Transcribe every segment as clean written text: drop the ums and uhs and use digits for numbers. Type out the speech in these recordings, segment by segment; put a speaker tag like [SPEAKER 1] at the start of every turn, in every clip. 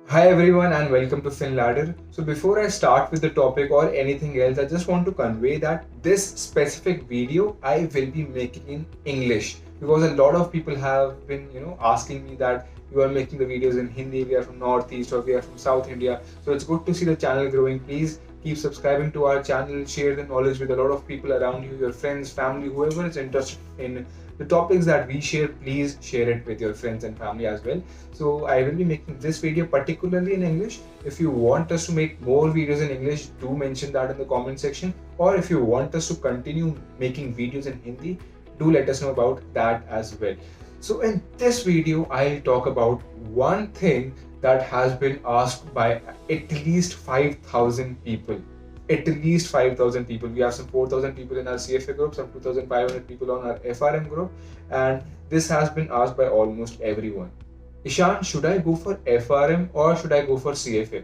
[SPEAKER 1] Hi everyone and welcome to FinLadder. So before I start with the topic or anything else, I just want to convey that this specific video I will be making in English because a lot of people have been, asking me that you are making the videos in Hindi, we are from Northeast or we are from South India. So it's good to see the channel growing. Please keep subscribing to our channel, share the knowledge with a lot of people around you, your friends, family, whoever is interested in the topics that we share. Please share it with your friends and family as well. So I will be making this video particularly in English. If you want us to make more videos in English, do mention that in the comment section. Or if you want us to continue making videos in Hindi, do let us know about that as well. So in this video, I'll talk about one thing that has been asked by at least 5,000 people. At least 5,000 people. We have some 4,000 people in our CFA group, some 2,500 people on our FRM group, and this has been asked by almost everyone. Ishan, should I go for FRM or should I go for CFA?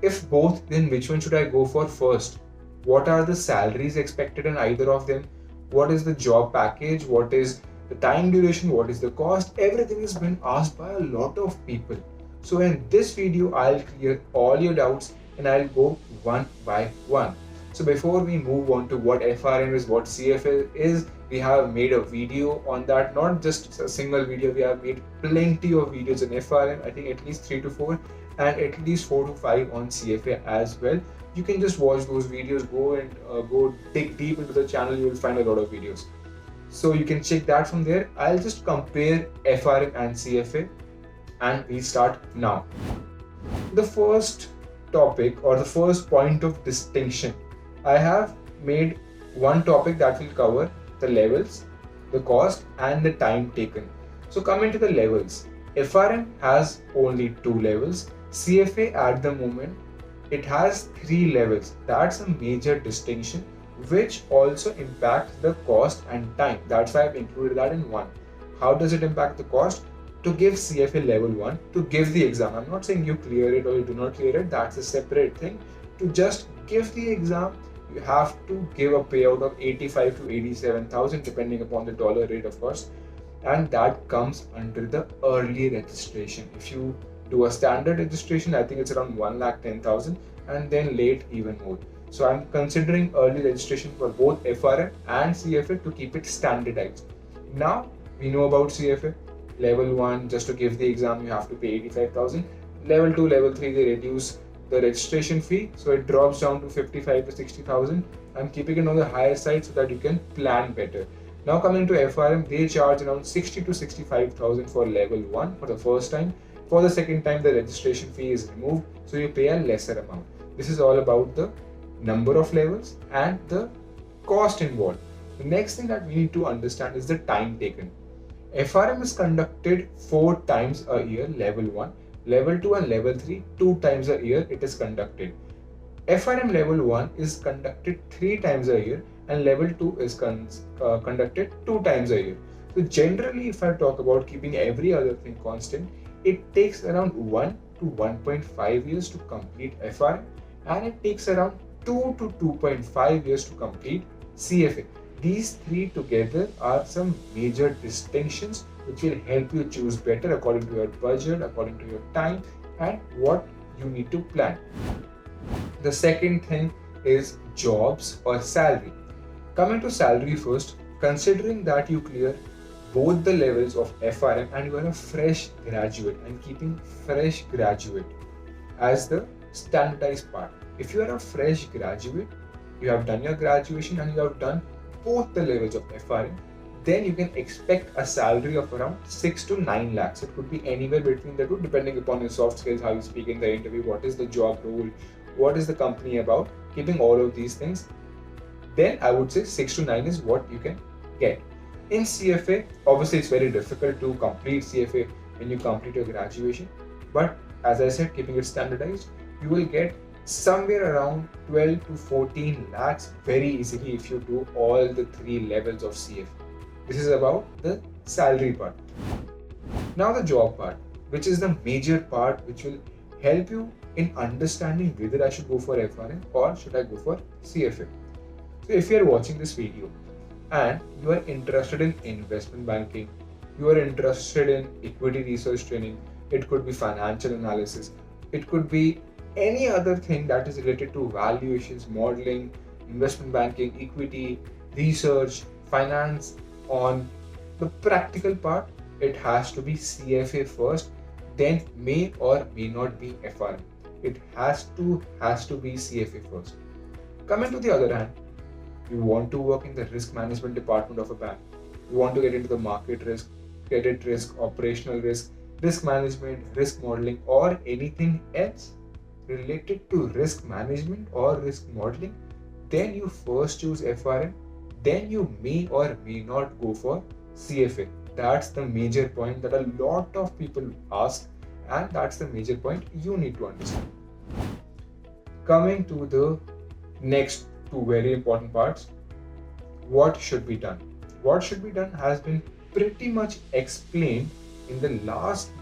[SPEAKER 1] If both, then which one should I go for first? What are the salaries expected in either of them? What is the job package? What is the time duration? What is the cost? Everything has been asked by a lot of people. So in this video, I'll clear all your doubts and I'll go one by one. So before we move on to what FRM is, what CFA is, we have made a video on that. Not just a single video, we have made plenty of videos on FRM. I think at least 3 to 4 and at least 4 to 5 on CFA as well. You can just watch those videos, go and go dig deep into the channel. You will find a lot of videos. So you can check that from there. I'll just compare FRM and CFA and we start now. The first topic or the first point of distinction, I have made one topic that will cover the levels, the cost and the time taken. So coming to the levels, FRM has only 2 levels. CFA at the moment, it has 3 levels. That's a major distinction which also impacts the cost and time. That's why I've included that in one. How does it impact the cost? To give CFA level 1, to give the exam. I'm not saying you clear it or you do not clear it. That's a separate thing. To just give the exam, you have to give a payout of 85 to 87,000 depending upon the dollar rate, of course, and that comes under the early registration. If you do a standard registration, I think it's around 1,10,000 and then late even more. So I'm considering early registration for both FRM and CFA to keep it standardized. Now we know about CFA. Level 1, just to give the exam, you have to pay 85,000. Level 2, level 3, they reduce the registration fee, so it drops down to 55 to 60,000. I'm keeping it on the higher side so that you can plan better. Now coming to FRM, they charge around 60 to 65,000 for level 1 for the first time. For the second time, the registration fee is removed, so you pay a lesser amount. This is all about the number of levels and the cost involved. The next thing that we need to understand is the time taken. FRM is conducted 4 times a year, level 1, level 2 and level 3, 2 times a year it is conducted. FRM level 1 is conducted 3 times a year and level 2 is conducted 2 times a year. So generally, if I talk about keeping every other thing constant, it takes around 1 to 1.5 years to complete FRM and it takes around 2 to 2.5 years to complete CFA. These three together are some major distinctions which will help you choose better according to your budget, according to your time, and what you need to plan. The second thing is jobs or salary. Coming to salary first, considering that you clear both the levels of FRM and you are a fresh graduate and keeping fresh graduate as the standardized part. If you are a fresh graduate, you have done your graduation and you have done both the levels of FRM, then you can expect a salary of around 6 to 9 lakhs. It could be anywhere between the two depending upon your soft skills, how you speak in the interview, what is the job role, what is the company about, keeping all of these things. Then I would say 6 to 9 is what you can get. In CFA, obviously it's very difficult to complete CFA when you complete your graduation, but as I said, keeping it standardized, you will get somewhere around 12 to 14 lakhs very easily if you do all the 3 levels of CFA. This is about the salary part. Now the job part, which is the major part which will help you in understanding whether I should go for FRM or should I go for CFA. So if you are watching this video and you are interested in investment banking, you are interested in equity research training, it could be financial analysis, it could be any other thing that is related to valuations, modeling, investment banking, equity, research, finance. On the practical part, it has to be CFA first, then may or may not be FRM. It has to be CFA first. Coming to the other hand, you want to work in the risk management department of a bank. You want to get into the market risk, credit risk, operational risk, risk management, risk modeling, or anything else related to risk management or risk modeling. Then you first choose FRM, then you may or may not go for CFA. That's the major point that a lot of people ask, and that's the major point you need to understand. Coming to the next two very important parts, what should be done? What should be done has been pretty much explained in the last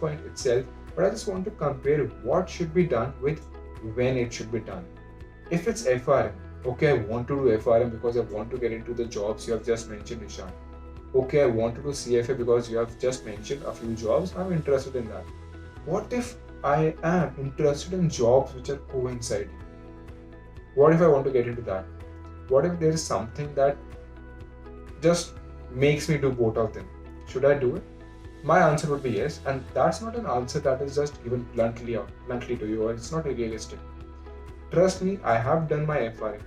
[SPEAKER 1] point itself, but I just want to compare what should be done with when it should be done. If it's FRM, okay, I want to do FRM because I want to get into the jobs you have just mentioned, Ishan. Okay, I want to do CFA because you have just mentioned a few jobs, I'm interested in that. What if I am interested in jobs which are coinciding? What if I want to get into that? What if there is something that just makes me do both of them? Should I do it? My answer would be yes, and that's not an answer that is just given bluntly to you, or it's not realistic. Trust me, I have done my FRM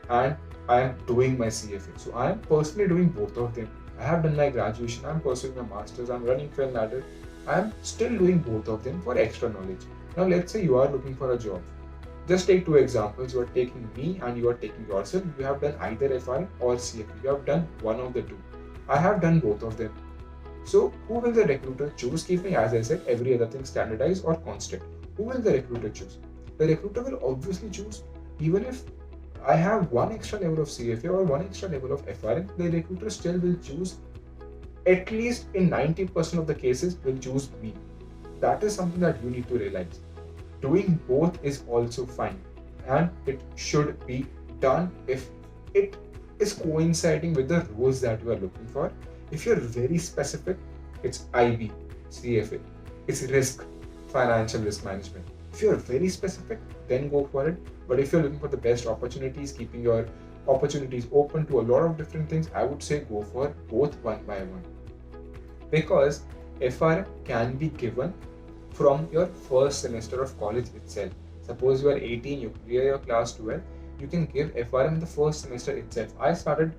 [SPEAKER 1] and I am doing my CFA. So I am personally doing both of them. I have done my graduation, I'm pursuing my masters, I'm running Film Ladder. I am still doing both of them for extra knowledge. Now let's say you are looking for a job. Just take two examples. You are taking me and you are taking yourself. You have done either FRM or CFA. You have done one of the two. I have done both of them. So who will the recruiter choose? Keeping, as I said, every other thing standardized or constant. Who will the recruiter choose? The recruiter will obviously choose, even if I have one extra level of CFA or one extra level of FRM, the recruiter still will choose, at least in 90% of the cases, will choose me. That is something that you need to realize. Doing both is also fine, and it should be done if it is coinciding with the roles that you are looking for. If you're very specific, it's IB, CFA, it's risk, financial risk management. If you're very specific, then go for it. But if you're looking for the best opportunities, keeping your opportunities open to a lot of different things, I would say go for both one by one. Because FRM can be given from your first semester of college itself. Suppose you are 18, you clear your class 12, you can give FRM in the first semester itself. I started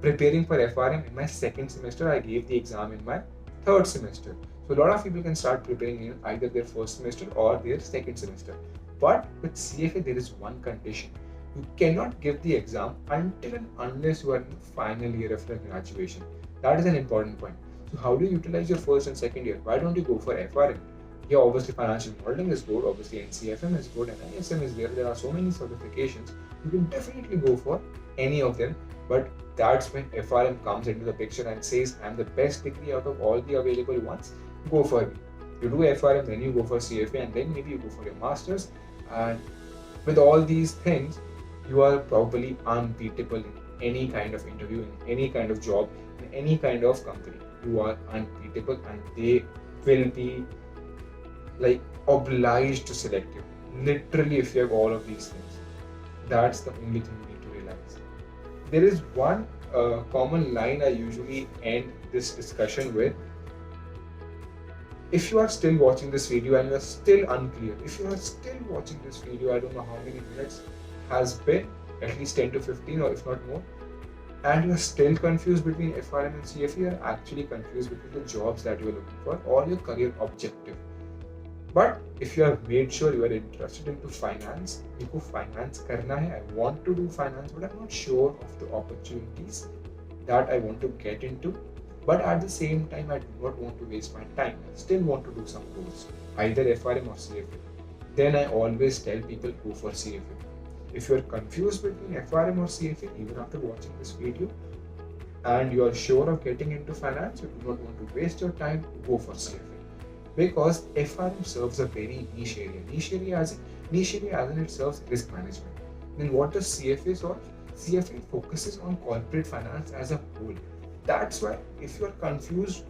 [SPEAKER 1] preparing for FRM in my second semester. I gave the exam in my third semester. So a lot of people can start preparing in either their first semester or their second semester. But with CFA, there is one condition. You cannot give the exam until and unless you are in the final year of your graduation. That is an important point. So how do you utilize your first and second year? Why don't you go for FRM? Yeah, obviously financial modeling is good, obviously NCFM is good, and ISM is there are so many certifications. You can definitely go for any of them, but that's when FRM comes into the picture and says, I'm the best degree out of all the available ones, go for it. You do FRM, then you go for CFA, and then maybe you go for your masters, and with all these things, you are probably unbeatable in any kind of interview, in any kind of job, in any kind of company. You are unbeatable, and they will be like obliged to select you. Literally, if you have all of these things, that's the only thing you need to realize. There is one common line I usually end this discussion with. If you are still watching this video and you are still unclear, if you are still watching this video, I don't know how many minutes has been, at least 10 to 15 or if not more, and you are still confused between FRM and CFA, you are actually confused between the jobs that you are looking for or your career objective. But if you have made sure you are interested into finance, you finance karna hai, I want to do finance, but I'm not sure of the opportunities that I want to get into. But at the same time, I do not want to waste my time. I still want to do some course, either FRM or CFA. Then I always tell people go for CFA. If you are confused between FRM or CFA, even after watching this video, and you are sure of getting into finance, you do not want to waste your time, go for CFA. Because FRM serves a very niche area. Niche area as in it serves risk management. Then what does CFA solve? CFA focuses on corporate finance as a whole. That's why if you are confused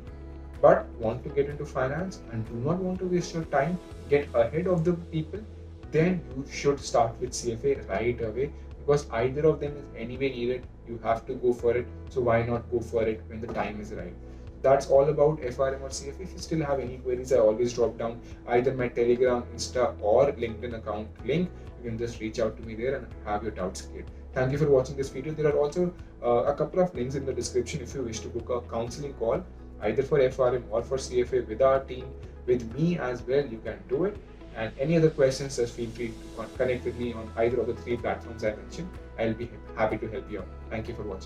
[SPEAKER 1] but want to get into finance and do not want to waste your time, get ahead of the people, then you should start with CFA right away, because either of them is anyway needed. You have to go for it. So why not go for it when the time is right? That's all about FRM or CFA. If you still have any queries, I always drop down either my Telegram, Insta, or LinkedIn account link. You can just reach out to me there and have your doubts cleared. Thank you for watching this video. There are also a couple of links in the description if you wish to book a counseling call either for FRM or for CFA with our team, with me as well. You can do it. And any other questions, just feel free to connect with me on either of the 3 platforms I mentioned. I'll be happy to help you out. Thank you for watching.